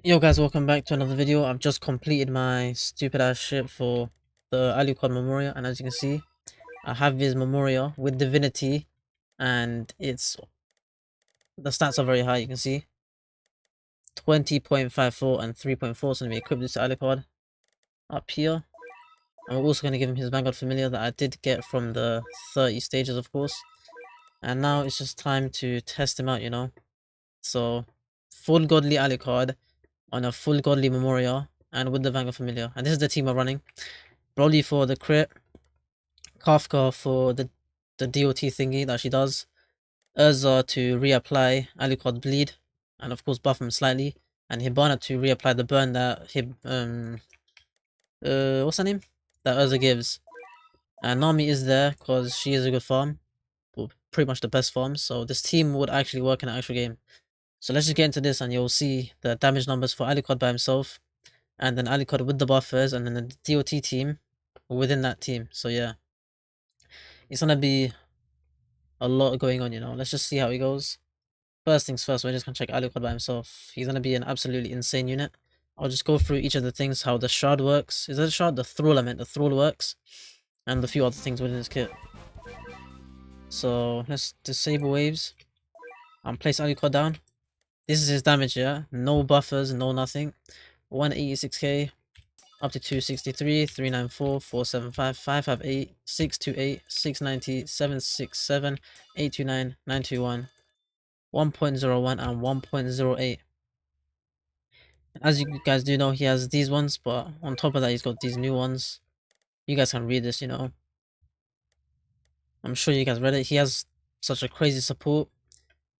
Yo guys, welcome back to another video. I've just completed my stupid ass shit for the Alucard Memoria, and as you can see, I have this Memoria with Divinity, and the stats are very high. You can see 20.54 and 3.4, so I'm gonna equip this to Alicard up here. I'm also gonna give him his Vanguard Familiar that I did get from the 30 stages, of course. And now it's just time to test him out. So full godly Alicard on a full godly Memoria and with the Vanguard Familiar. And this is the team we're running. Broly for the crit, Kafka for the DOT thingy that she does, Urza to reapply Alucard bleed, and of course buff him slightly, and Hibana to reapply the burn that what's her name? That Urza gives. And Nami is there because she is a good farm, well, pretty much the best farm, so this team would actually work in an actual game. So let's just get into this and you'll see the damage numbers for Alucard by himself, and then Alucard with the buffers, and then the DOT team within that team. So yeah, it's gonna be a lot going on. Let's just see how it goes. First things first, we're just gonna check Alucard by himself. He's gonna be an absolutely insane unit. I'll just go through each of the things, how the shard works. Is that a shard? The thrall, I meant. The thrall works. And a few other things within his kit. So let's disable waves and place Alucard down. This is his damage, yeah? No buffers, no nothing. 186k, up to 263, 394, 475, 558, 628, 690, 767, 829, 921, 1.01 and 1.08. As you guys do know, he has these ones, but on top of that, he's got these new ones. You guys can read this. I'm sure you guys read it. He has such a crazy support,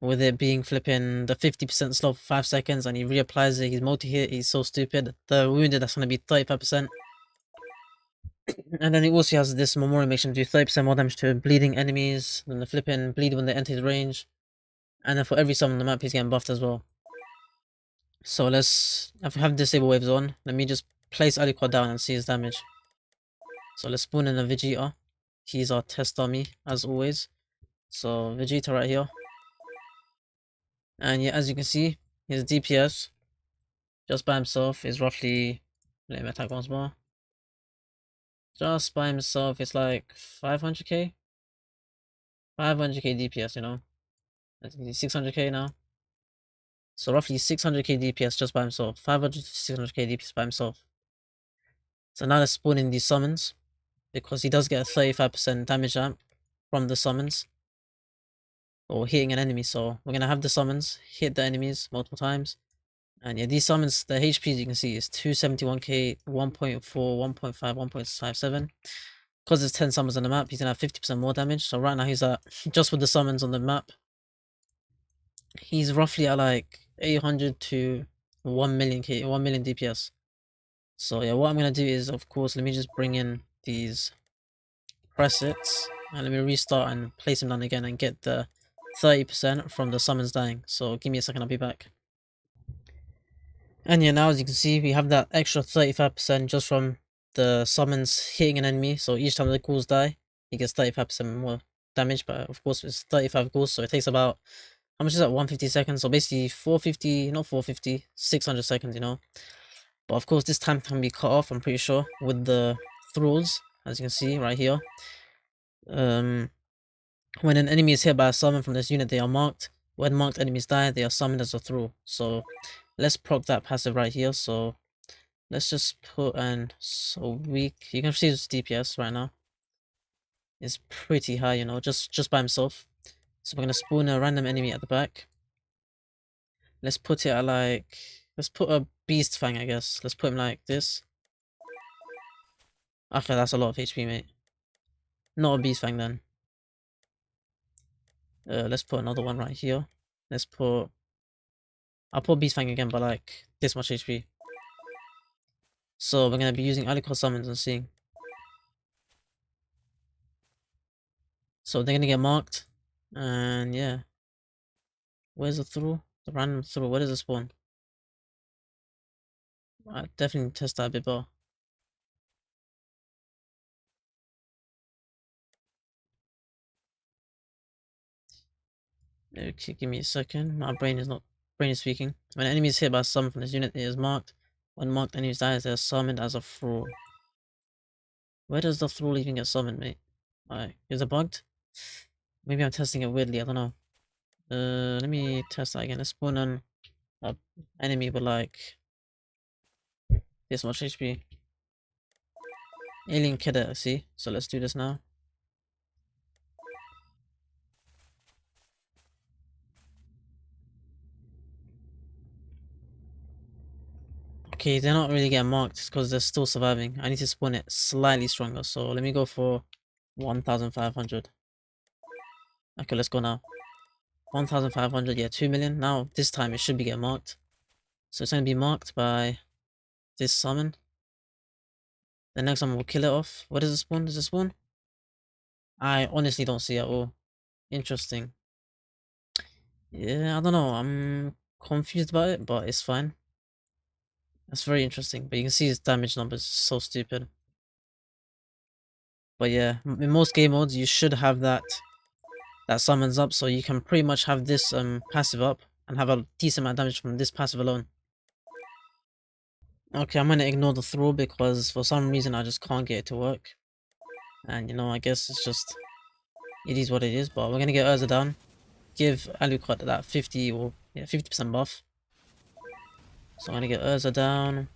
with it being flipping the 50% slow for 5 seconds, and he reapplies it. He's multi-hit. He's so stupid. The wounded, that's going to be 35%. And then he also has this Memoria, makes him do 30% more damage to bleeding enemies, then the flipping bleed when they enter his range. And then for every summon on the map, he's getting buffed as well. So let's have disable waves on. Let me just place Alicard down and see his damage. So let's spawn in a Vegeta. He's our test dummy, as always. So Vegeta right here. And yeah, as you can see, his DPS, just by himself, is roughly... Let me attack once more. Just by himself, it's like 500k? 500k DPS. I think he's 600k now. So roughly 600k DPS just by himself. 500 to 600k DPS by himself. So now let's spawn in these summons, because he does get a 35% damage amp from the summons, or hitting an enemy. So we're gonna have the summons hit the enemies multiple times, and yeah, these summons, the HP, you can see, is 271k, 1.4, 1.5, 1.57. Because there's 10 summons on the map, he's gonna have 50% more damage. So right now he's at, just with the summons on the map, he's roughly at like 800 to 1 million DPS. So yeah, what I'm gonna do is, of course, let me just bring in these presets, and let me restart and place them down again and get the 30% from the summons dying. So give me a second, I'll be back. And yeah, now as you can see, we have that extra 35% just from the summons hitting an enemy. So each time the ghouls die, he gets 35% more damage, but of course it's 35 ghouls, so it takes about, how much is that, 150 seconds? So basically 450, not 450, 600 seconds. But of course this time can be cut off, I'm pretty sure, with the thralls, as you can see right here. When an enemy is hit by a summon from this unit, they are marked. When marked enemies die, they are summoned as a thrall. So let's proc that passive right here. So let's just put an so weak. You can see his DPS right now. It's pretty high, just by himself. So we're gonna spawn a random enemy at the back. Let's put it at like, let's put a beast fang, I guess. Let's put him like this. Okay, that's a lot of HP, mate. Not a beast fang then. Let's put another one right here. I'll put beast fang again, but like this much HP. So we're gonna be using Alicard summons and seeing. So they're gonna get marked, and yeah. Where's the thrall? The random thrall. Where does it spawn? I definitely test that a bit better. Okay, give me a second. My brain is not brain speaking. When an enemy is hit by a summon from this unit, it is marked. When marked enemies dies, they are summoned as a thrall. Where does the thrall even get summoned, mate? Alright, is it bugged? Maybe I'm testing it weirdly, I don't know. Let me test that again. Let's spawn an enemy with like this much HP. Alien Cadet, see? So let's do this now. Okay, they're not really getting marked because they're still surviving. I need to spawn it slightly stronger. So let me go for 1,500. Okay, let's go now. 1,500, yeah, 2 million. Now, this time it should be getting marked. So it's going to be marked by this summon. The next one will kill it off. What does it spawn? Does it spawn? I honestly don't see it at all. Interesting. Yeah, I don't know. I'm confused about it, but it's fine. That's very interesting. But you can see his damage numbers. So stupid. But yeah, in most game modes, you should have that summons up, so you can pretty much have this passive up and have a decent amount of damage from this passive alone. Okay, I'm gonna ignore the throw because for some reason I just can't get it to work. And you know, I guess it's just, it is what it is, but we're gonna get Urza down. Give Alucard that 50 or yeah 50% buff. So I'm gonna get Urza down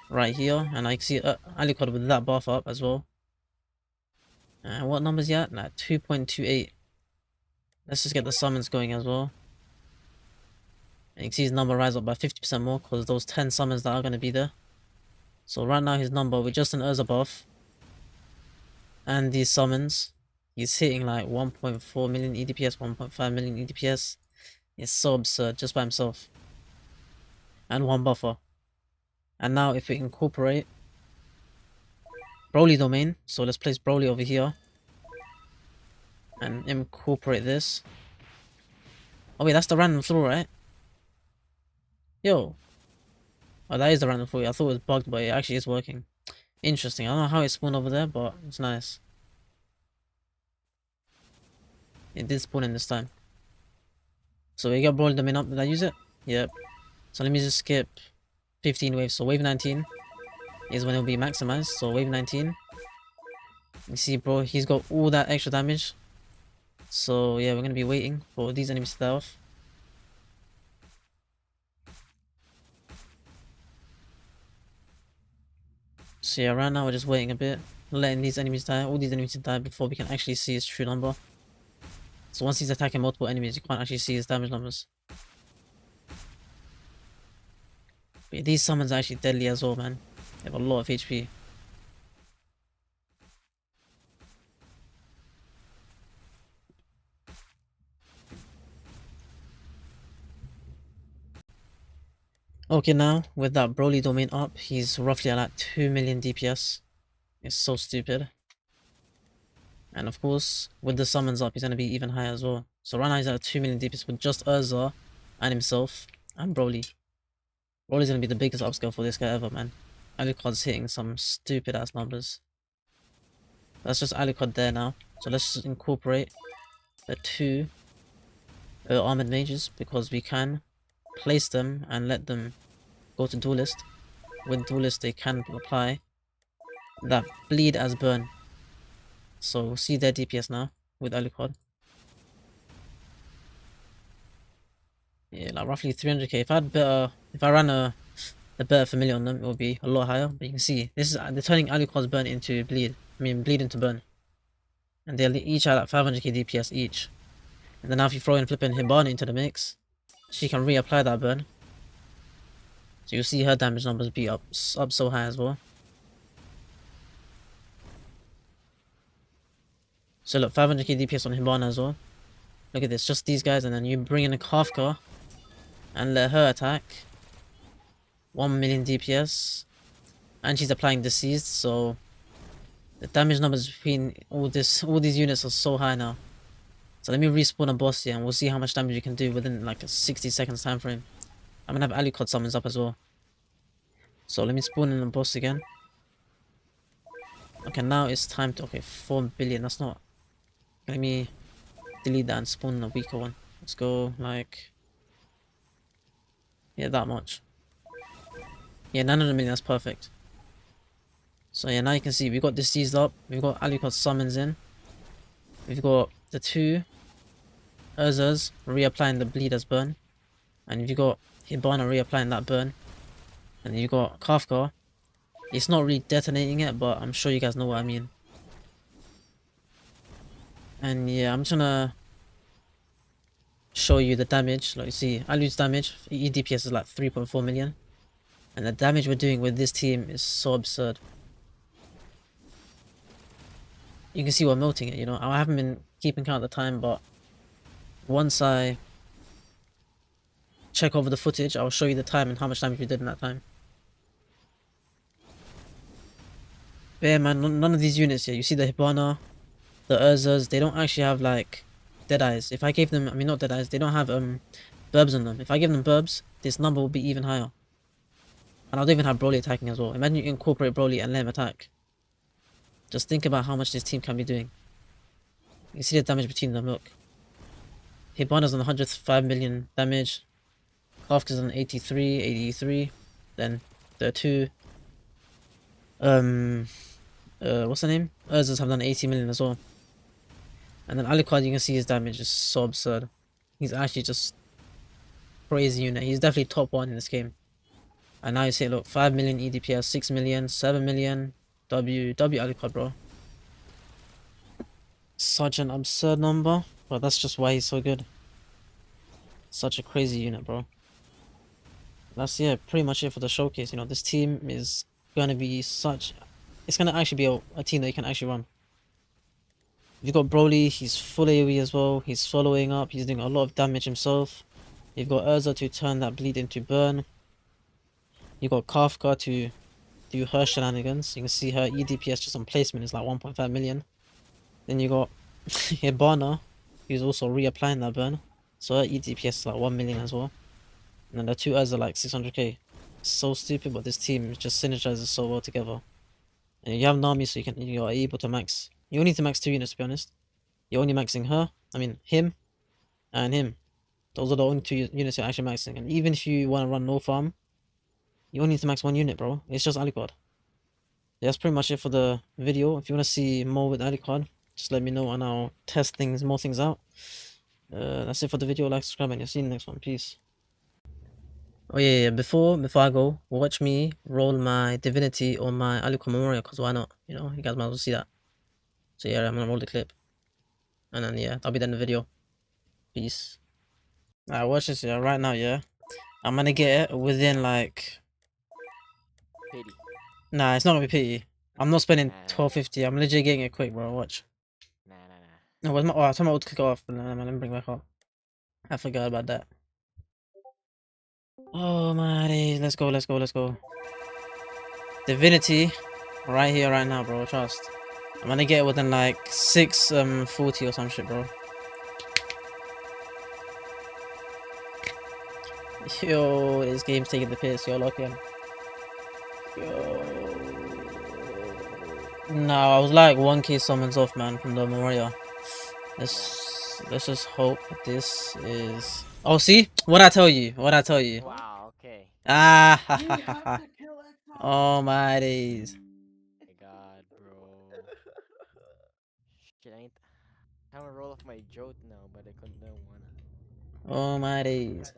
right here, and I can see Alucard with that buff up as well. And what number is he at? Nah, 2.28. Let's just get the summons going as well. And you can see his number rise up by 50% more because those 10 summons that are going to be there. So right now his number with just an Urza buff and these summons, he's hitting like 1.4 million EDPS, 1.5 million EDPS. It's so absurd just by himself. And one buffer. And now if we incorporate Broly domain, so let's place Broly over here and incorporate this. Oh wait, that's the random throw, right? Yo. Oh, that is the random throw. I thought it was bugged, but it actually is working. Interesting. I don't know how it spawned over there, but it's nice. It did spawn in this time. So we got Broly domain up. Did I use it? Yep. So let me just skip 15 waves. So wave 19 is when it'll be maximized. So wave 19. You see, bro, he's got all that extra damage. So yeah, we're gonna be waiting for these enemies to die off. So yeah, right now we're just waiting a bit, letting these enemies die, all these enemies die before we can actually see his true number. So once he's attacking multiple enemies, you can't actually see his damage numbers. But yeah, these summons are actually deadly as well, man. They have a lot of HP. Okay, now with that Broly domain up, he's roughly at like 2 million DPS. It's so stupid. And of course, with the summons up, he's gonna be even higher as well. So right now he's at 2 million DPS with just Urza and himself and Broly. Broly's gonna be the biggest upscale for this guy ever, man. Alucard's hitting some stupid ass numbers. That's just Alucard there now. So let's just incorporate the two armored mages because we can place them and let them go to duelist. With duelist, they can apply that bleed as burn. So we'll see their DPS now with Alucard. Yeah, like roughly 300k. If I ran a better familiar on them, it would be a lot higher. But you can see this is they're turning Alucard's burn into bleed. I mean bleed into burn. And they'll each have like 500k DPS each. And then now if you throw in flipping Hibana into the mix, she can reapply that burn. So you'll see her damage numbers be up so high as well. So look, 500k DPS on Hibana as well. Look at this, just these guys, and then you bring in a Kafka and let her attack. 1 million DPS. And she's applying Deceased, so the damage numbers between all these units are so high now. So let me respawn a boss here and we'll see how much damage you can do within like a 60 seconds time frame. I'm gonna have Alucard summons up as well. So let me spawn in a boss again. Okay, now it's time to 4 billion, that's not. Let me delete that and spawn a weaker one. Let's go like Yeah, that much. Yeah, 900 million, that's perfect. So yeah, now you can see we've got this seized up. We've got Alucard summons in. We've got the two Urzas reapplying the bleed as burn. And you've got Hibana reapplying that burn. And you got Kafka. It's not really detonating it, but I'm sure you guys know what I mean. And yeah, I'm just gonna show you the damage. Like you see, Alu's damage, EDPS is like 3.4 million. And the damage we're doing with this team is so absurd. You can see we're melting it, you know. I haven't been keeping count of the time, but once I check over the footage, I'll show you the time and how much damage we did in that time. But yeah, man, none of these units here. You see the Hibana, the Urzas, they don't actually have like dead eyes. If I gave them, I mean not dead eyes, they don't have burbs on them. If I give them burbs, this number will be even higher. And I don't even have Broly attacking as well. Imagine you incorporate Broly and let him attack. Just think about how much this team can be doing. You see the damage between them, look. Hibana's on 105 million damage. Kafka's on 83. Then the two what's the name? Urza's have done 80 million as well. And then Alicard, you can see his damage is so absurd. He's actually just crazy unit. He's definitely top one in this game. And now you see, look, 5 million EDPS, 6 million, 7 million. W Alicard, bro. Such an absurd number, but that's just why he's so good. Such a crazy unit, bro. That's, yeah, pretty much it for the showcase. You know, this team is gonna be such... It's gonna actually be a team that you can actually run. You've got Broly, he's full AoE as well. He's following up, he's doing a lot of damage himself. You've got Urza to turn that bleed into burn. You've got Kafka to do her shenanigans. You can see her EDPS just on placement is like 1.5 million. Then you got Hibana, who's also reapplying that burn. So her EDPS is like 1 million as well. And then the two Urza are like 600k. So stupid, but this team just synergizes so well together. And you have Nami, so you are able to max. You only need to max 2 units, to be honest. You're only maxing her, I mean him, and him. Those are the only 2 units you're actually maxing. And even if you want to run no farm, you only need to max 1 unit, bro. It's just Alicard. That's pretty much it for the video. If you want to see more with Alicard, just let me know and I'll test more things out. That's it for the video. Like, subscribe, and you'll see you in the next one. Peace. Oh yeah, before I go, watch me roll my divinity or my Alicard Memoria, because why not? You know, you guys might as well see that. So yeah, I'm gonna roll the clip. And then yeah, that'll be the end of the video. Peace. Alright, watch this, yeah, right now, yeah. I'm gonna get it within like... Pity. Nah, it's not gonna be pity. I'm not spending Nah. 1250. I'm legit getting it quick, bro. Watch. Nah. No, where's my... Oh, I told my old to go off, but nah, man, let me bring it back up. I forgot about that. Oh my days, let's go. Divinity, right here, right now, bro. Trust. I'm gonna get it within like 640 or some shit, bro. Yo, this game's taking the piss. Yo, lock in. Yo. No, I was like 1k summons off, man, from the Memoria. Let's just hope this is... Oh, see? What'd I tell you? Wow, okay. Ah, ha, ha, ha, ha. Oh my days. My god, bro. Shit, I ain't... I'm gonna roll off my jolt now, but I couldn't do one. Oh my days.